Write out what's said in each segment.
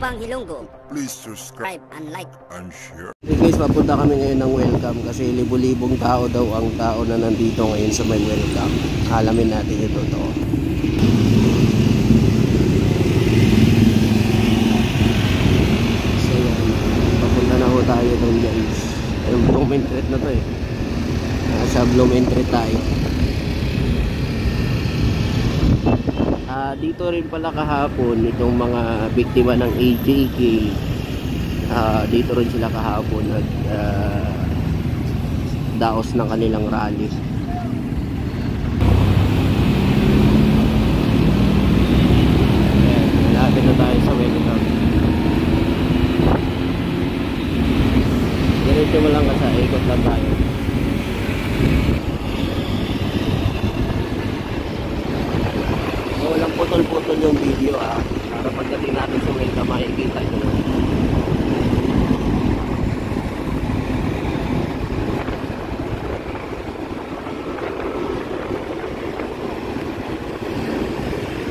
Bang Ilonggo. Please subscribe And like and share. Hey guys, papunta kami ngayon ng welcome kasi libo-libong tao daw ang tao na nandito ngayon sa may welcome. Alamin natin ito to. So yan, papunta na ho tayo doon guys. Ayun, Blumentritt na to eh. Nasa Blumentritt tayo. Dito rin pala kahapon itong mga biktima ng AJK. Dito rin sila kahapon nag daos ng kanilang rally. Malapit na tayo sa welcome. Diretso mo lang kasi ikot lang tayo. Walang putol-putol yung video para pagdating natin sa welcome makikita nyo na.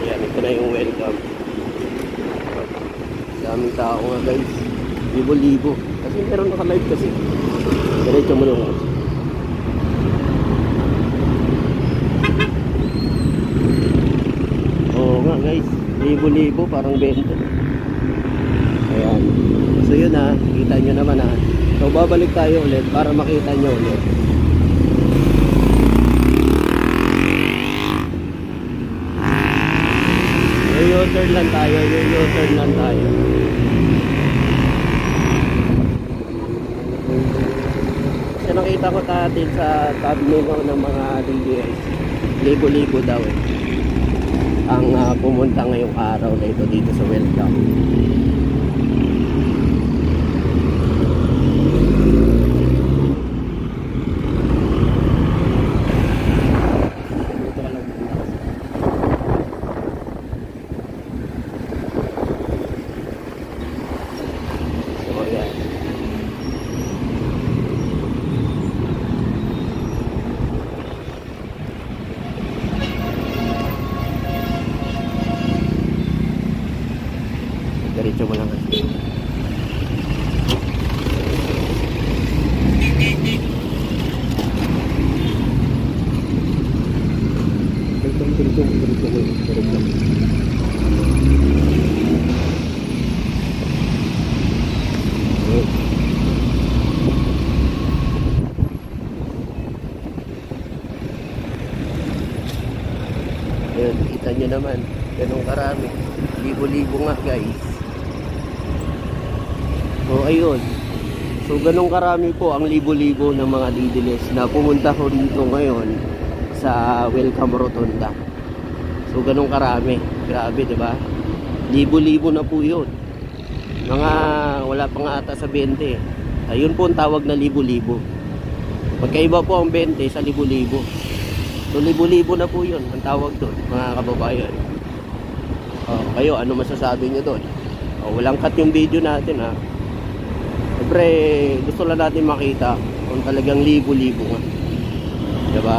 Ayan, ito na yung welcome. Daming tao nga guys, libo-libo kasi meron naka-live kasi. Diretso mo lang. Guys, libo-libo parang 20. Ayan. So yun kita nyo naman So babalik tayo ulit para makita nyo ulit. U-turn lang tayo, U-turn lang tayo. Kasi nakita ko natin sa thumbnail ng mga DBS, libo-libo daw ang pumunta ngayong araw na ito dito sa welcome. So yan. Diretso mo lang kasi. Ayan, kita nyo naman ganun karami, libo-libo nga guys. So ayun, so ganun karami po ang libo-libo ng mga didiles na pumunta ko dito ngayon sa welcome rotunda. So ganun karami, grabe diba? Libo-libo na po yun. Mga wala pa nga ata sa 20. Ayun po ang tawag na libo-libo. Magkaiba po ang 20 sa libo-libo. So libo-libo na po yun ang tawag doon mga kababayan. Kayo ano masasabi nyo doon? Walang cut yung video natin Siyempre, gusto lang natin makita kung talagang libo-libo nga. Diba?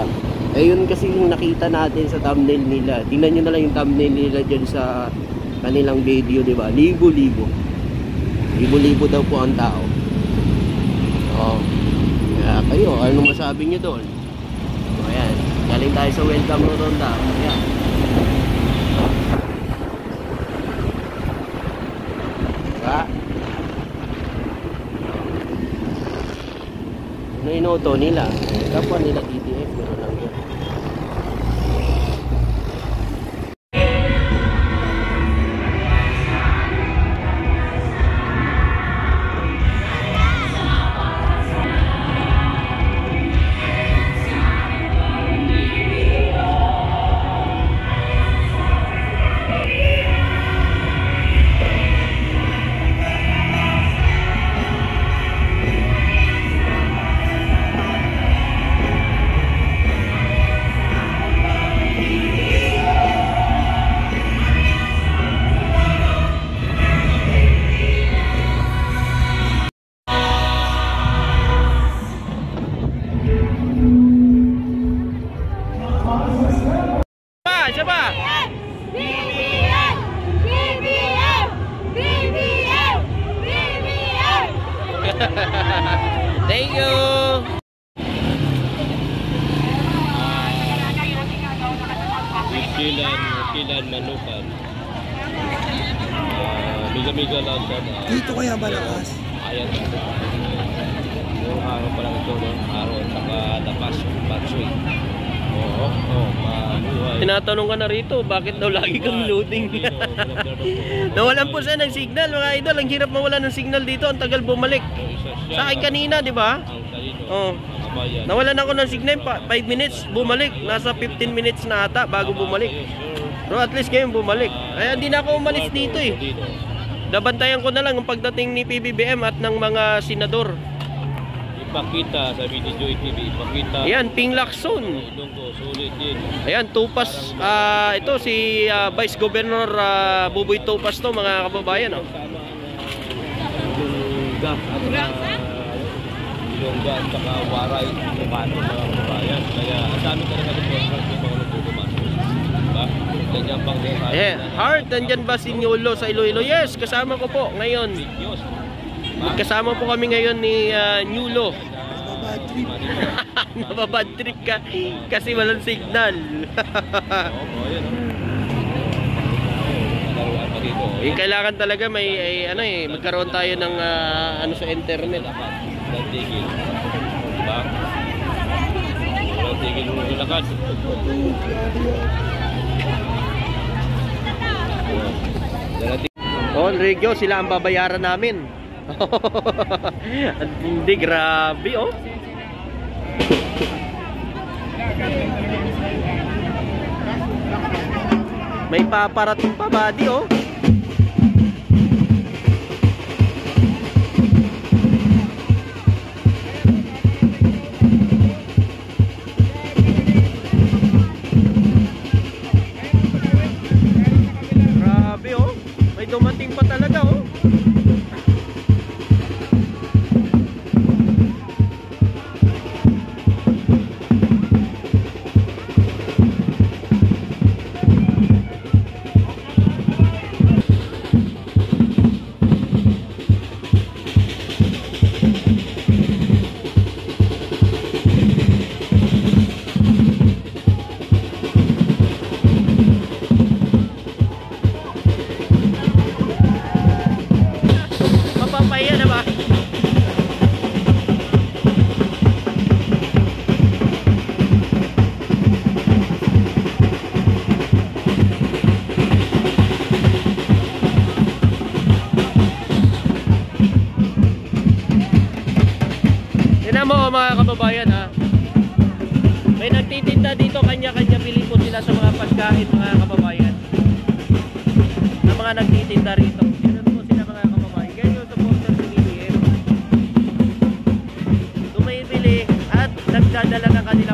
Yun kasi yung nakita natin sa thumbnail nila. Tingnan nyo na lang yung thumbnail nila dyan sa kanilang video, diba? Libo-libo. Libo-libo daw po ang tao. Kayo, ano masabi nyo doon? Ayan, galing tayo sa welcome rotunda. Ayan. Diba? Ano inoto nila? Kapwa nila DTF, meron lang yun. Siapa? BBM! BBM! BBM! Thank you. Kilan Manukan. Miga-miga lang siya. Dito kaya malakas? Ayan. Yung araw pa lang ito, no? Araw at saka lakas, batsoy. Oo, mabuhay. Tinatanong ka na rito, bakit daw lagi kang loading? Nawalan po siya ng signal, mga idol. Ang hirap mawala ng signal dito, ang tagal bumalik. Sa akin kanina, di ba? Oh. Nawalan ako ng signal, 5 minutes, bumalik. Nasa 15 minutes na ata bago bumalik. Pero at least ngayon bumalik. Kaya hindi na ako umalis dito eh. Nabantayan ko na lang ang pagdating ni PBBM at ng mga senador. Ipakita sa Video TV, ipakita. Ayan, Ping Lacson. Ilonggo, sulit din. Ayan, Tupas. Ito si Vice Governor Buboy Tupas to, mga kababayan. Oh. Ilongga at saka Waray, paano mga kababayan. Kaya ang dami talaga ng program ng mga nagtutumas. Diba? Ganyan pang Heart, nandyan ba si Nyulo sa Iloilo? Yes, kasama ko po ngayon. Kasama po kami ngayon ni Nyulo. Nababad trip ka kasi walang signal. Kailangan talaga may magkaroon tayo ng sa internet. Walang tigil. Diba? Walang tigil ng lakas. Regyo, sila ang babayaran namin. Hindi, grabe oh. May paparating pa body oh. Grabe oh. May dumating pa talaga oh. Mo mga kababayan ha, may nagtitinda dito, kanya-kanya pili po sila sa mga pagkain mga kababayan, na mga nagtitinda rito. Ganun po sila mga kababayan, ganyan yung supporter ng BBM, tumibili at nagdadala ng kanila